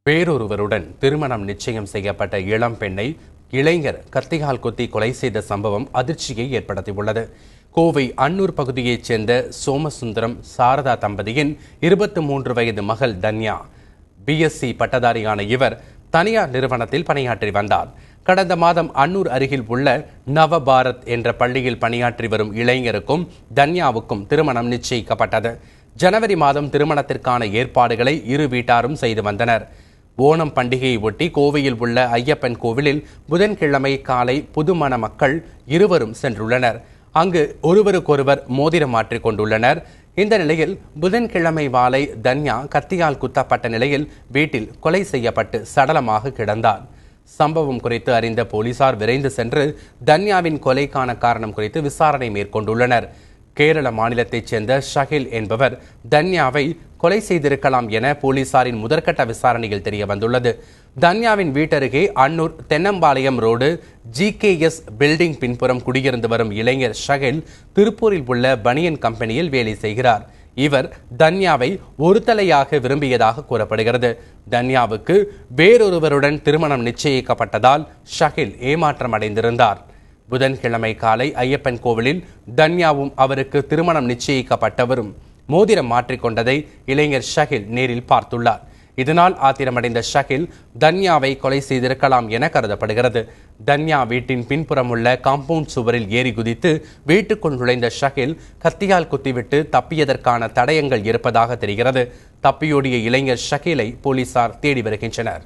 வேறொருவருடன் திருமணம் நிச்சயம் செய்யப்பட்ட இளம் பெண்ணை இளைஞர் கத்தியால் குத்தி கொலை செய்த சம்பவம் அதிர்ச்சியை ஏற்படுத்தியுள்ளது. கோவை அன்னூர் பகுதியைச் சேர்ந்த சோமசுந்தரம் சாரதா தம்பதியின் 23 வயது மகள் தன்யா. பிஎஸ்சி பட்டதாரியான இவர் தனியார் நிறுவனத்தில் பணியாற்றி வந்தார். கடந்த மாதம் அன்னூர் அருகில் உள்ள நவபாரத் என்ற பள்ளியில் பணியாற்றி வரும் இளைஞருக்கும் தன்யாவுக்கும் திருமணம் நிச்சயிக்கப்பட்டது. ஜனவரி மாதம் திருமணத்திற்கான ஏற்பாடுகளை இரு வீட்டாரும் செய்து வந்தனர். ஓணம் பண்டிகையை ஒட்டி கோவையில் உள்ள ஐயப்பன் கோவிலில் புதன்கிழமை காலை புதுமண மக்கள் இருவரும் சென்றுள்ளனர். அங்கு ஒருவருக்கொருவர் மோதிரம் மாற்றிக் கொண்டுள்ளனர். இந்த நிலையில் புதன்கிழமை மாலை தன்யா கத்தியால் குத்தப்பட்ட நிலையில் வீட்டில் கொலை செய்யப்பட்டு சடலமாக கிடந்தார். சம்பவம் குறித்து அறிந்த போலீசார் விரைந்து சென்று தன்யாவின் கொலைக்கான காரணம் குறித்து விசாரணை மேற்கொண்டுள்ளனர். கேரள மாநிலத்தைச் சேர்ந்த ஷகில் என்பவர் தன்யாவை கொலை செய்திருக்கலாம் என போலீசாரின் முதற்கட்ட விசாரணையில் தெரிய வந்துள்ளது. தன்யாவின் வீட்டருகே Annur Thennampalayam road GKS building பின்புறம் குடியிருந்து வரும் இளைஞர் ஷகில் திருப்பூரில் உள்ள பனியன் கம்பெனியில் வேலை செய்கிறார். இவர் தன்யாவை ஒரு தலையாக விரும்பியதாக கூறப்படுகிறது. தன்யாவுக்கு வேறொருவருடன் திருமணம் நிச்சயிக்கப்பட்டதால் ஷகில் ஏமாற்றம் அடைந்திருந்தார். புதன்கிழமை காலை ஐயப்பன் கோவிலில் தன்யாவும் அவருக்கு திருமணம் நிச்சயிக்கப்பட்டவரும் மோதிரம் மாற்றிக்கொண்டதை இளைஞர் ஷகில் நேரில் பார்த்துள்ளார். இதனால் ஆத்திரமடைந்த ஷகில் தன்யாவை கொலை செய்திருக்கலாம் என கருதப்படுகிறது. தன்யா வீட்டின் பின்புறம் உள்ள காம்பவுண்ட் சுவரில் ஏறி குதித்து வீட்டுக்குள் நுழைந்த ஷகில் கத்தியால் குத்திவிட்டு தப்பியதற்கான தடயங்கள் இருப்பதாக தெரிகிறது. தப்பியோடிய இளைஞர் ஷகிலை போலீசார் தேடி வருகின்றனர்.